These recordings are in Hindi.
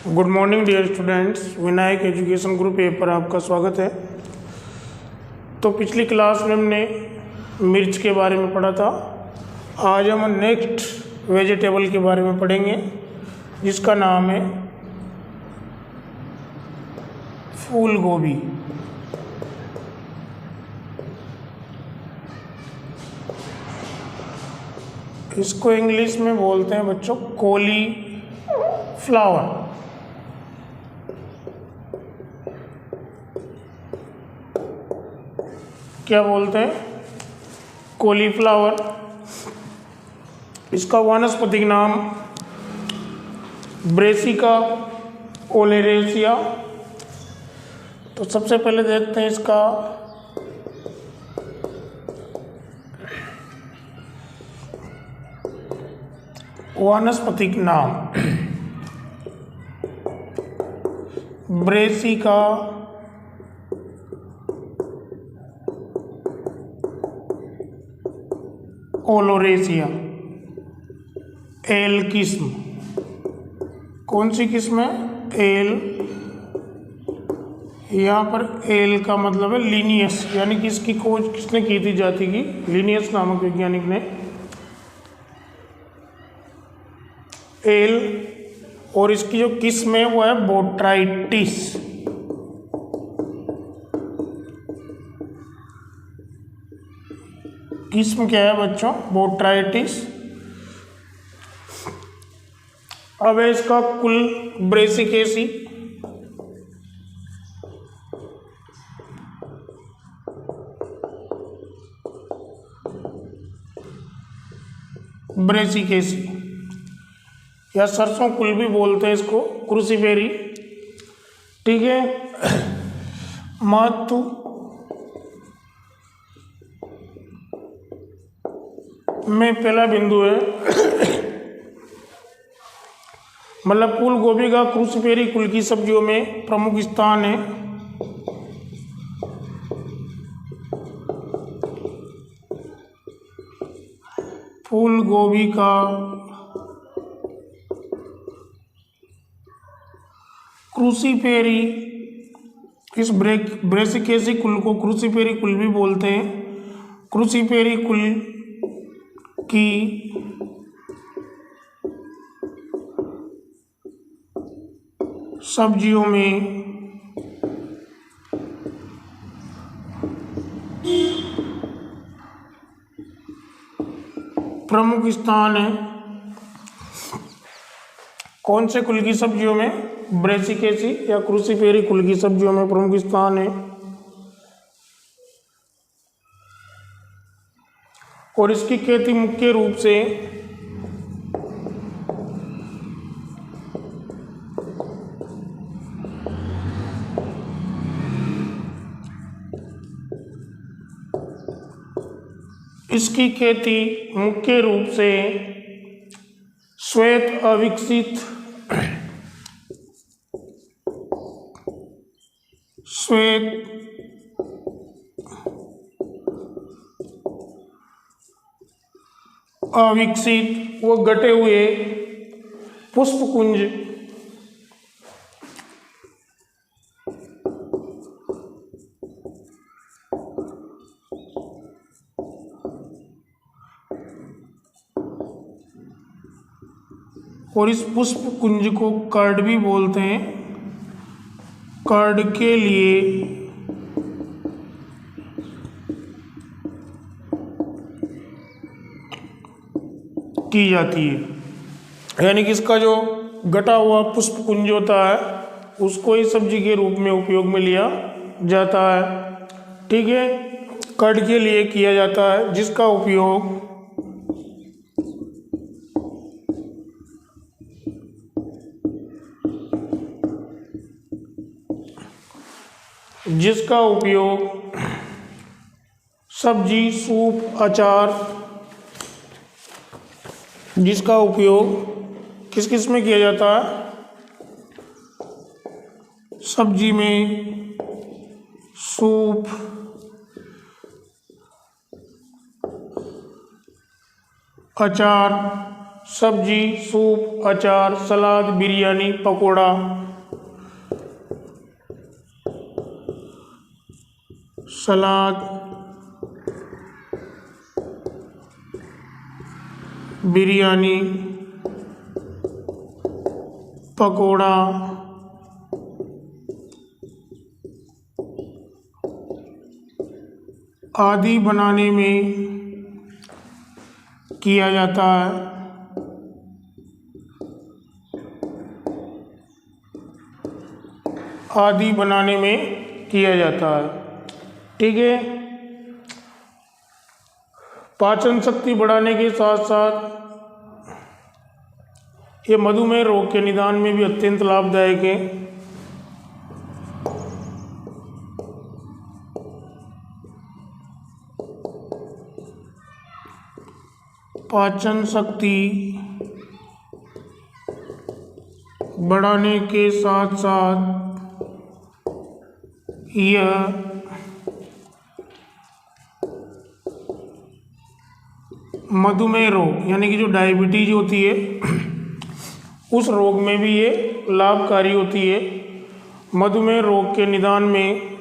Good morning dear students, Vinayak education group A पर आपका स्वागत है। तो पिछली क्लास में हमने मिर्च के बारे में पढ़ा था। आज हम नेक्स्ट वेजिटेबल के बारे में पढ़ेंगे जिसका नाम है फूल गोभी। इसको इंग्लिश में बोलते हैं बच्चों कोली फ्लावर। क्या बोलते हैं? कॉलीफ्लावर। इसका वानस्पतिक नाम ब्रेसिका ओलेरेसिया। तो सबसे पहले देखते हैं इसका वानस्पतिक नाम ब्रेसिका ओलोरेसिया। एल किस्म। कौन सी किस्म है? एल। यहाँ पर एल का मतलब है लीनियस, यानी कि इसकी खोज किसने की थी? जाति की लीनियस नामक वैज्ञानिक ने। एल। और इसकी जो किस्म है वो है बोट्राइटिस। किस्म क्या है बच्चों? बोट्राइटिस। अब है इसका कुल ब्रेसिकेसी। ब्रेसिकेसी या सरसों कुल भी बोलते हैं इसको, क्रूसीफेरी। ठीक है। महत्व में पहला बिंदु है मतलब फूल गोभी का क्रूसीफेरी कुल की सब्जियों में प्रमुख स्थान है। फूल गोभी का क्रूसीफेरी, इस ब्रेसिकेसी कुल को क्रूसीफेरी कुल भी बोलते हैं। क्रूसीफेरी कुल की सब्जियों में प्रमुख स्थान है। कौन से कुल की सब्जियों में? ब्रेसिकेसी या क्रूसीफेरी कुल की सब्जियों में प्रमुख स्थान है। और इसकी खेती मुख्य रूप से श्वेत अविकसित व गटे हुए पुष्पकुंज और इस पुष्पकुंज को कर्ड भी बोलते हैं। कर्ड के लिए की जाती है, यानी कि इसका जो गटा हुआ पुष्पकुंज होता है उसको ही सब्जी के रूप में उपयोग में लिया जाता है। ठीक है। कर्ड के लिए किया जाता है जिसका उपयोग सब्जी, सूप, अचार, जिसका उपयोग किस किस में किया जाता है? सब्जी में, सूप, अचार सब्जी, सूप, अचार, सलाद, बिरयानी, पकोड़ा। सलाद, बिरयानी, पकोड़ा, आदि बनाने में किया जाता है। आदि बनाने में किया जाता है। ठीक है। पाचन शक्ति बढ़ाने के साथ साथ ये मधुमेह रोग के निदान में भी अत्यंत लाभदायक है। पाचन शक्ति बढ़ाने के साथ साथ यह मधुमेह रोग यानी कि जो डायबिटीज होती है उस रोग में भी ये लाभकारी होती है। मधुमेह रोग के निदान में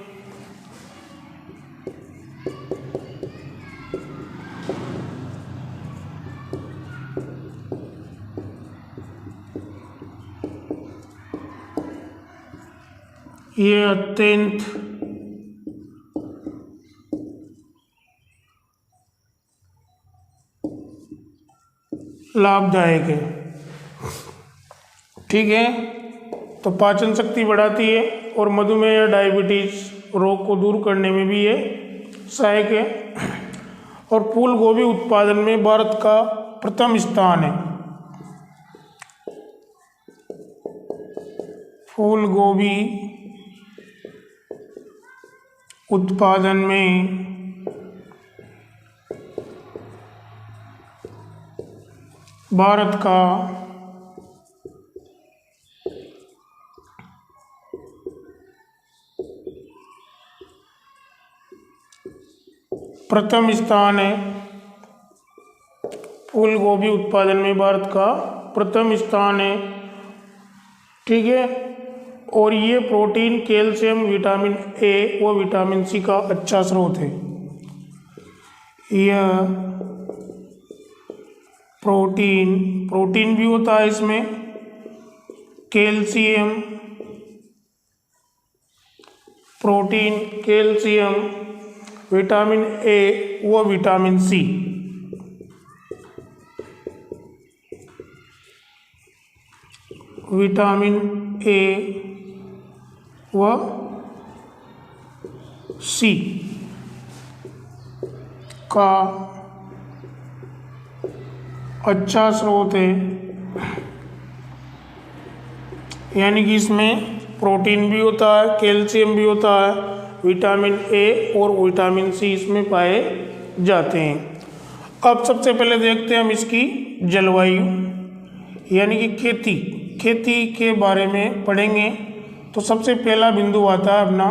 ये अत्यंत लाभदायक है। ठीक है। तो पाचन शक्ति बढ़ाती है और मधुमेह या डायबिटीज रोग को दूर करने में भी ये सहायक है। और फूल गोभी उत्पादन में भारत का प्रथम स्थान है। फूल गोभी उत्पादन में भारत का प्रथम स्थान है। फूल गोभी उत्पादन में भारत का प्रथम स्थान है। ठीक है। और ये प्रोटीन, कैल्शियम, विटामिन ए व विटामिन सी का अच्छा स्रोत है। यह प्रोटीन भी होता है इसमें, कैल्शियम, विटामिन ए व विटामिन सी। विटामिन ए व सी का अच्छा स्रोत है। यानी कि इसमें प्रोटीन भी होता है, कैल्शियम भी होता है, विटामिन ए और विटामिन सी इसमें पाए जाते हैं। अब सबसे पहले देखते हैं हम इसकी जलवायु यानी कि खेती के बारे में पढ़ेंगे। तो सबसे पहला बिंदु आता है अपना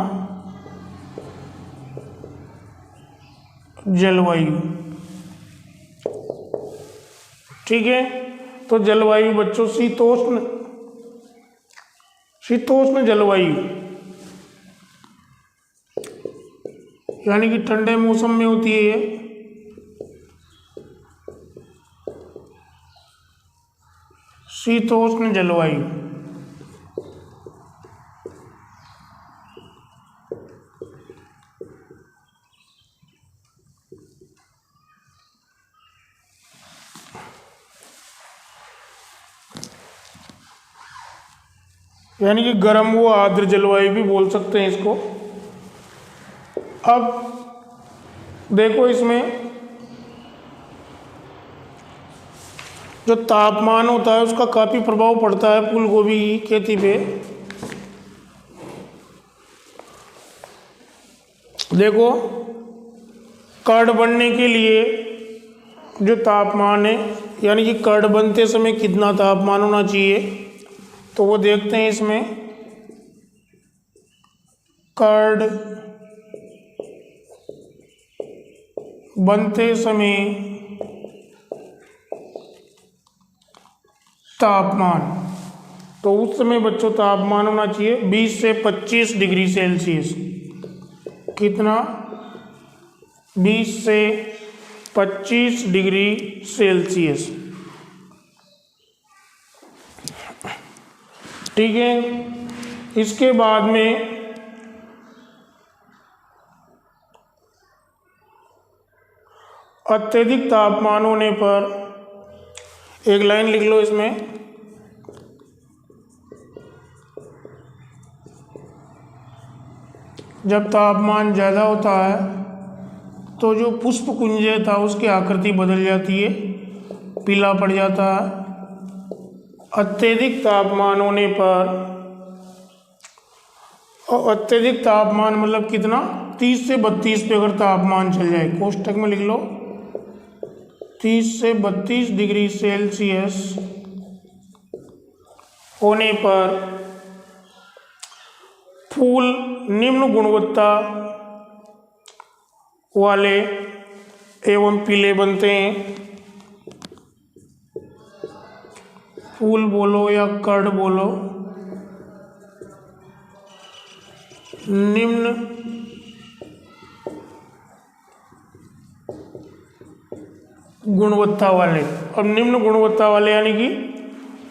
जलवायु। ठीक है। तो जलवायु बच्चों शीतोष्ण जलवायु यानी कि ठंडे मौसम में होती है। शीतोष्ण जलवायु यानी कि गर्म व आर्द्र जलवायु भी बोल सकते हैं इसको। अब देखो इसमें जो तापमान होता है उसका काफ़ी प्रभाव पड़ता है फूल गोभी की खेती पे। देखो कर्ड बनने के लिए जो तापमान है यानी कि कर्ड बनते समय कितना तापमान होना चाहिए, तो वो देखते हैं इसमें। कर्ड बनते समय तापमान, तो उस समय बच्चों तापमान होना चाहिए 20 से 25 डिग्री सेल्सियस। कितना? 20 से 25 डिग्री सेल्सियस। ठीक है। इसके बाद में अत्यधिक तापमान होने पर, एक लाइन लिख लो इसमें, जब तापमान ज़्यादा होता है तो जो पुष्पकुंज था उसकी आकृति बदल जाती है, पीला पड़ जाता है। अत्यधिक तापमान होने पर, और अत्यधिक तापमान मतलब कितना? 30 से 32 पे अगर तापमान चल जाए, कोष्टक में लिख लो 30 से 32 डिग्री सेल्सियस होने पर फूल निम्न गुणवत्ता वाले एवं पीले बनते हैं। फूल बोलो या कर्ड बोलो, निम्न गुणवत्ता वाले। अब निम्न गुणवत्ता वाले यानी कि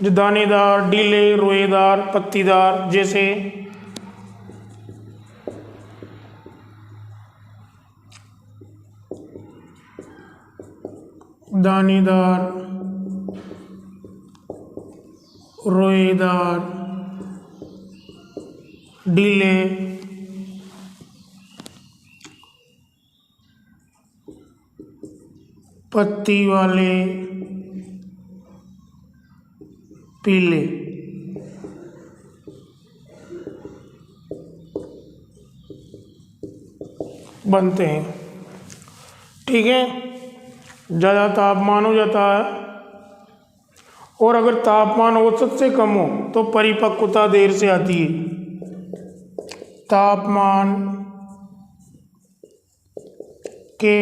जो दानेदार, डीले, रोएदार, पत्तीदार, जैसे दानेदार, रोएदार, डीले, पत्ती वाले, पीले। बनते हैं। ठीक है। ज़्यादा तापमान हो जाता है, और अगर तापमान औसत से कम हो तो परिपक्वता देर से आती है। तापमान के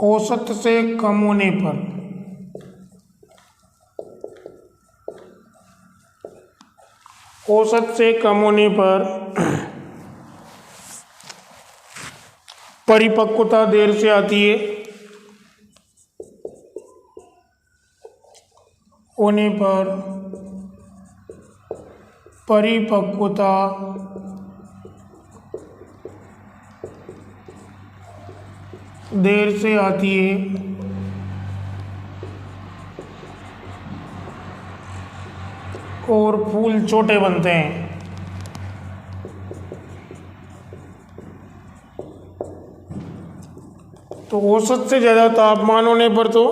औसत से कम होने पर परिपक्वता देर से आती है। होने पर परिपक्वता देर से आती है, और फूल छोटे बनते हैं। तो औसत से ज़्यादा तापमान होने पर तो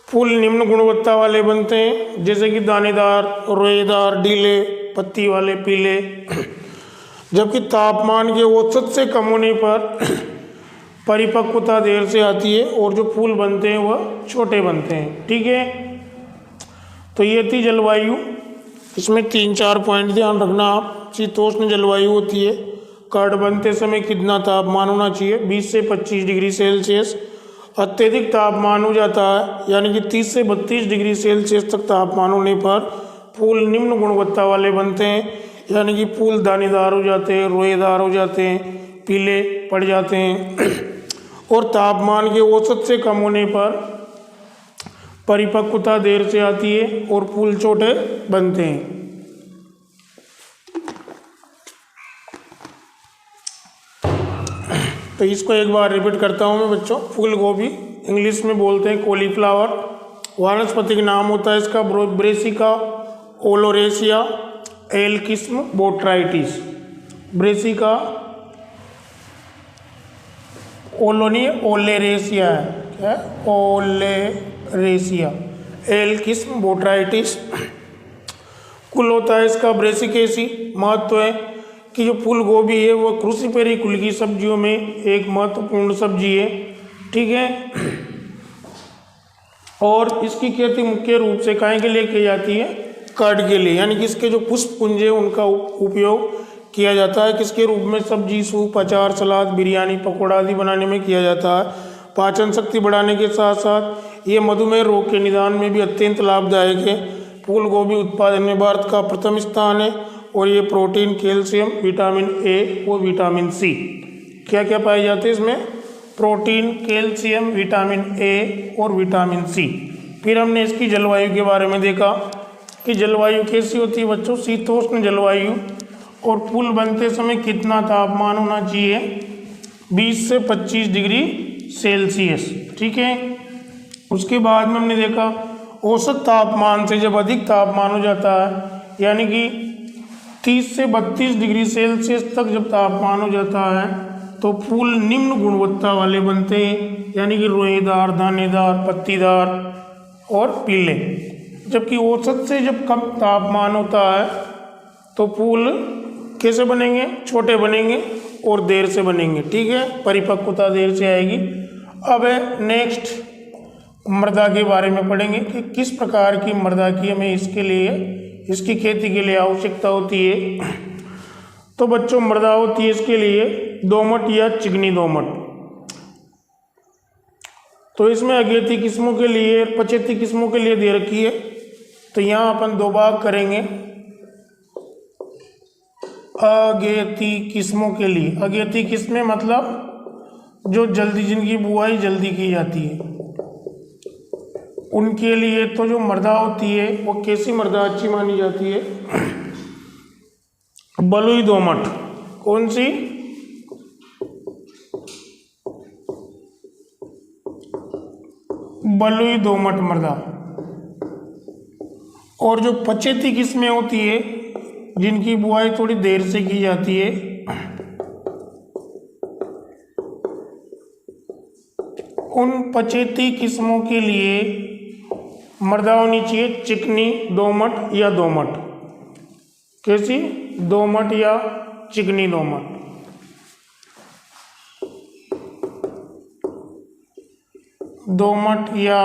फूल निम्न गुणवत्ता वाले बनते हैं, जैसे कि दानेदार, रोएदार, डीले, पत्ती वाले, पीले। जबकि तापमान के औसत से कम होने पर परिपक्वता देर से आती है, और जो फूल बनते हैं वह छोटे बनते हैं। ठीक है। तो ये थी जलवायु। इसमें 3-4 पॉइंट ध्यान रखना आप। शीतोष्ण जलवायु होती है, कर्ड बनते समय कितना तापमान होना चाहिए? 20 से 25 डिग्री सेल्सियस। अत्यधिक तापमान हो जाता है, यानी कि 30 से 32 डिग्री सेल्सियस तक तापमान होने पर फूल निम्न गुणवत्ता वाले बनते हैं, यानी कि फूल दानेदार हो जाते हैं, रोएदार हो जाते हैं, पीले पड़ जाते हैं। और तापमान के औसत से कम होने पर परिपक्वता देर से आती है, और फूल छोटे बनते हैं। तो इसको एक बार रिपीट करता हूँ मैं बच्चों। फूल गोभी इंग्लिश में बोलते हैं कॉलीफ्लावर। वानस्पतिक नाम होता है इसका ब्रेसिका ओलोरेसिया, एल किस्म बोट्राइटिस। ब्रेसिका ओलोनी ओलेरेसिया है, क्या है? ओलेरेसिया, एल किस्म बोट्राइटिस। कुल होता है इसका ब्रेसिकेसी। महत्व है कि जो फूल गोभी है वह क्रूसीफेरी कुल की सब्जियों में एक महत्वपूर्ण सब्जी है। ठीक है। और इसकी खेती मुख्य रूप से काहे के लिए की जाती है? कर्ड के लिए, यानी कि इसके जो पुष्प पुंज है उनका उपयोग किया जाता है। किसके रूप में? सब्जी, सूप, अचार, सलाद, बिरयानी, पकौड़ा आदि बनाने में किया जाता है। पाचन शक्ति बढ़ाने के साथ साथ ये मधुमेह रोग के निदान में भी अत्यंत लाभदायक है। फूल गोभी उत्पादन में भारत का प्रथम स्थान है और ये प्रोटीन, कैल्शियम, विटामिन ए और विटामिन सी, क्या क्या पाए जाते हैं इसमें? प्रोटीन, कैल्शियम, विटामिन ए और विटामिन सी। फिर हमने इसकी जलवायु के बारे में देखा कि जलवायु कैसी होती है बच्चों? शीतोष्ण जलवायु। और फूल बनते समय कितना तापमान होना चाहिए? 20 से 25 डिग्री सेल्सियस, ठीक है। उसके बाद में हमने देखा औसत तापमान से जब अधिक तापमान हो जाता है, यानी कि 30 से 32 डिग्री सेल्सियस तक जब तापमान हो जाता है तो फूल निम्न गुणवत्ता वाले बनते हैं, यानी कि रोएदार, दानेदार, पत्तीदार और पीले। जबकि औसत से जब कम तापमान होता है तो फूल कैसे बनेंगे? छोटे बनेंगे और देर से बनेंगे, ठीक है, परिपक्वता देर से आएगी। अब नेक्स्ट मृदा के बारे में पढ़ेंगे कि किस प्रकार की मृदा की हमें इसके लिए, इसकी खेती के लिए आवश्यकता होती है। तो बच्चों मृदा होती है इसके लिए दोमट या चिकनी दोमट। तो इसमें अगेती किस्मों के लिए, पछेती किस्मों के लिए दे रखी है। तो यहाँ अपन दो भाग करेंगे अगेती किस्मों के लिए। अगेती किस्में मतलब जो जल्दी, जिनकी बुआई जल्दी की जाती है, उनके लिए तो जो मृदा होती है वो कैसी मृदा अच्छी मानी जाती है? बलुई दोमट। कौन सी? बलुई दोमट मृदा। और जो पछेती किस्में होती है जिनकी बुआई थोड़ी देर से की जाती है, उन पछेती किस्मों के लिए मृदा होनी चाहिए चिकनी दोमट या दोमट। कैसी? दोमट या चिकनी दोमट। दोमट या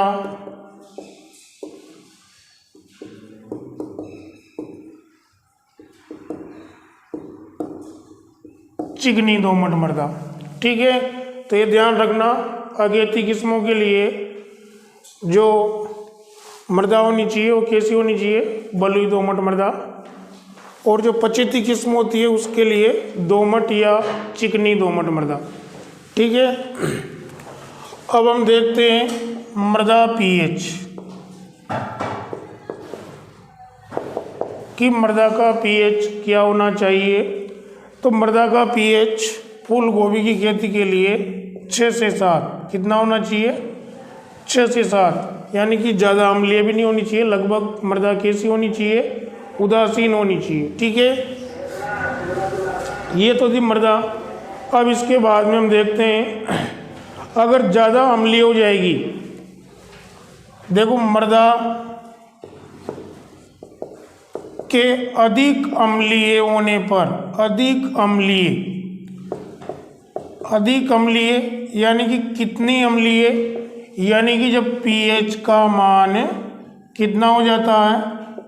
चिकनी दोमट मृदा, ठीक है। तो ये ध्यान रखना, अगेती किस्मों के लिए जो मृदा होनी चाहिए वो कैसी होनी चाहिए? बलुई दोमट मृदा। और जो पछेती किस्म होती है उसके लिए दोमट या चिकनी दोमट मृदा, ठीक है। अब हम देखते हैं मृदा पीएच कि मृदा का पीएच क्या होना चाहिए। तो मृदा का पीएच फूल गोभी की खेती के लिए 6 से 7 कितना होना चाहिए? 6 से 7, यानी कि ज़्यादा अम्लीय भी नहीं होनी चाहिए। लगभग मृदा कैसी होनी चाहिए? उदासीन होनी चाहिए, ठीक है। ये तो थी मृदा। अब इसके बाद में हम देखते हैं अगर ज़्यादा अम्लीय हो जाएगी, देखो मृदा के अधिक अम्लीय होने पर, अधिक अम्लीय यानी कि कितनी अम्लीय? यानी कि जब पीएच का मान कितना हो जाता है?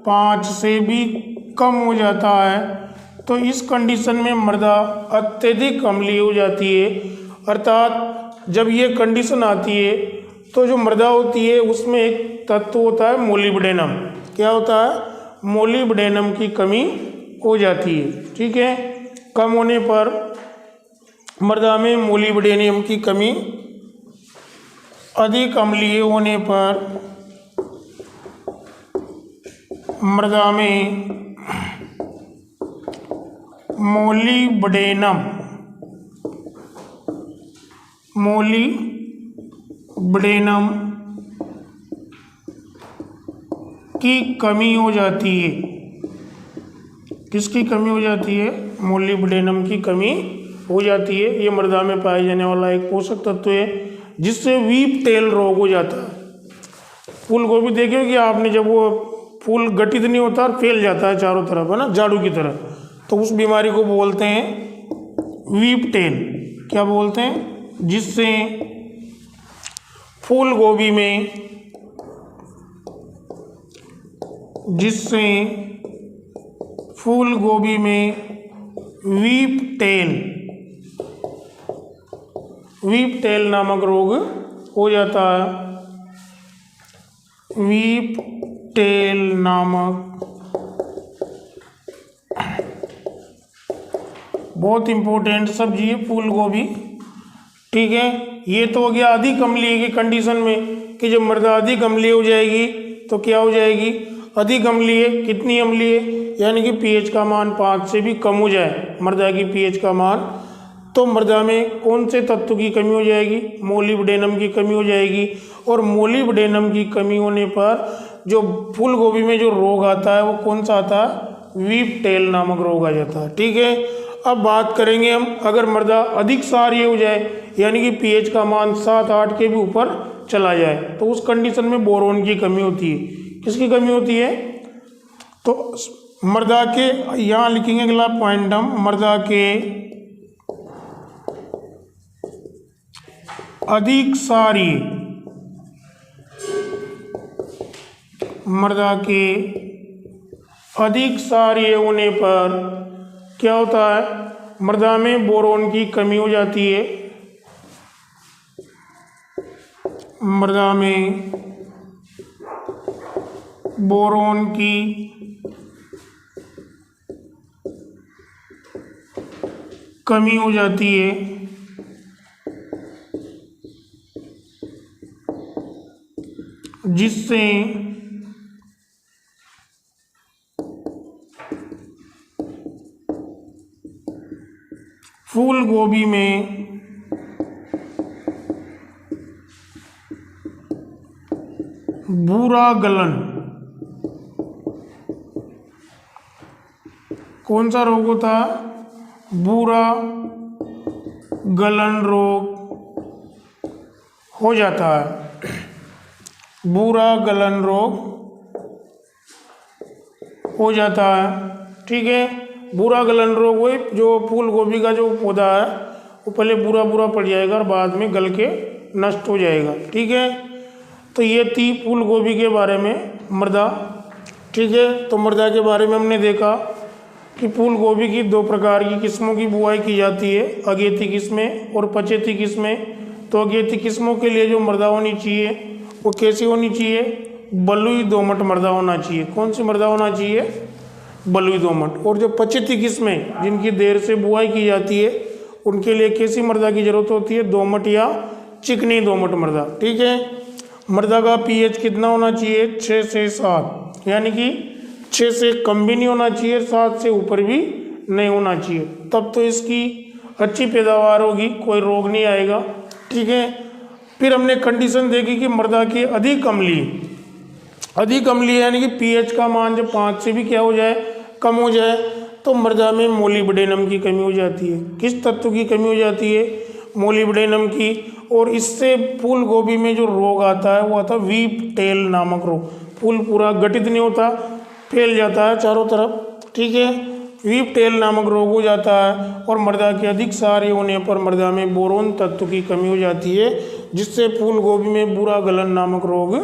5 से भी कम हो जाता है, तो इस कंडीशन में मृदा अत्यधिक अम्लीय हो जाती है। अर्थात जब ये कंडीशन आती है तो जो मृदा होती है उसमें एक तत्व होता है मोलिब्डेनम। क्या होता है? मोलिब्डेनम की कमी हो जाती है, ठीक है। कम होने पर मृदा में मोलिब्डेनम की कमी, अधिक अम्लीय होने पर मृदा में मोलिब्डेनम की कमी हो जाती है। किसकी कमी हो जाती है? मोलिब्डेनम की कमी हो जाती है। ये मृदा में पाए जाने वाला एक पोषक तत्व है जिससे वीप टेल रोग हो जाता है। फूल गोभी देखिए कि आपने, जब वो फूल गठित नहीं होता और फैल जाता है चारों तरफ, है ना, झाड़ू की तरह, तो उस बीमारी को बोलते हैं वीप टेल। क्या बोलते हैं? जिससे फूल गोभी में वीप टेल नामक रोग हो जाता है। वीप टेल नामक, बहुत इंपॉर्टेंट सब्जी है फूल गोभी। ठीक है, ये तो हो गया अधिक अम्लीय की कंडीशन में कि जब मृदा अधिक अम्लीय हो जाएगी तो क्या हो जाएगी, अधिक अम्लीय, कितनी अम्लीय, यानी कि पीएच का मान 5 से भी कम हो जाए मृदा की पीएच का मान, तो मृदा में कौन से तत्व की कमी हो जाएगी, मोलिब्डेनम की कमी हो जाएगी। और मोलिब्डेनम की कमी होने पर जो फूल गोभी में जो रोग आता है वो कौन सा आता है, वीप टेल नामक रोग आ जाता है। ठीक है, अब बात करेंगे हम, अगर मृदा अधिक क्षारीय हो जाए यानी कि पीएच का मान 7-8 के भी ऊपर चला जाए तो उस कंडीशन में बोरोन की कमी होती है। किसकी कमी होती है, तो मृदा के, यहाँ लिखेंगे अगला पॉइंट हम, मृदा के अधिक क्षारीय, मृदा के अधिक क्षारीय होने पर क्या होता है, मृदा में बोरोन की कमी हो जाती है। मृदा में बोरोन की कमी हो जाती है, जिससे फूल गोभी में भूरा गलन, कौन सा रोग होता है, भूरा गलन रोग हो जाता है। भूरा गलन रोग हो जाता है। ठीक है, भूरा गलन रोग वो जो फूल गोभी का जो पौधा है वो पहले भूरा भूरा पड़ जाएगा और बाद में गल के नष्ट हो जाएगा। ठीक है, तो ये थी फूल गोभी के बारे में मृदा। ठीक है, तो मृदा के बारे में हमने देखा कि फूल गोभी की 2 प्रकार की किस्मों की बुआई की जाती है, अगेती किस्में और पछेती किस्में। तो अगेती किस्मों के लिए जो मृदा होनी चाहिए वो कैसी होनी चाहिए, बलुई दोमट मृदा होना चाहिए। कौन सी मृदा होना चाहिए, बलुई दोमट। और जो पछेती किस्में जिनकी देर से बुआई की जाती है उनके लिए कैसी मृदा की जरूरत होती है, दोमट या चिकनी दोमट मृदा। ठीक है, मृदा का पीएच कितना होना चाहिए, 6 से 7, यानी कि 6 से कम भी नहीं होना चाहिए, 7 से ऊपर भी नहीं होना चाहिए, तब तो इसकी अच्छी पैदावार होगी, कोई रोग नहीं आएगा। ठीक है, फिर हमने कंडीशन देखी कि मृदा की अधिक अम्लीय यानी कि पीएच का मान जब 5 से भी क्या हो जाए, कम हो जाए, तो मृदा में मोलिब्डेनम की कमी हो जाती है। किस तत्व की कमी हो जाती है, मोलिब्डेनम की। और इससे फूल गोभी में जो रोग आता है वो आता है वीप टेल नामक रोग। फूल पूरा गठित नहीं होता, फैल जाता है चारों तरफ। ठीक है, वीप टेल नामक रोग हो जाता है। और मृदा के अधिक क्षारीय होने पर मृदा में बोरोन तत्व की कमी हो जाती है, जिससे फूल गोभी में भूरा गलन नामक रोग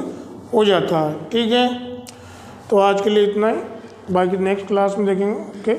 हो जाता है। ठीक है, तो आज के लिए इतना ही, बाकी नेक्स्ट क्लास में देखेंगे। ओके।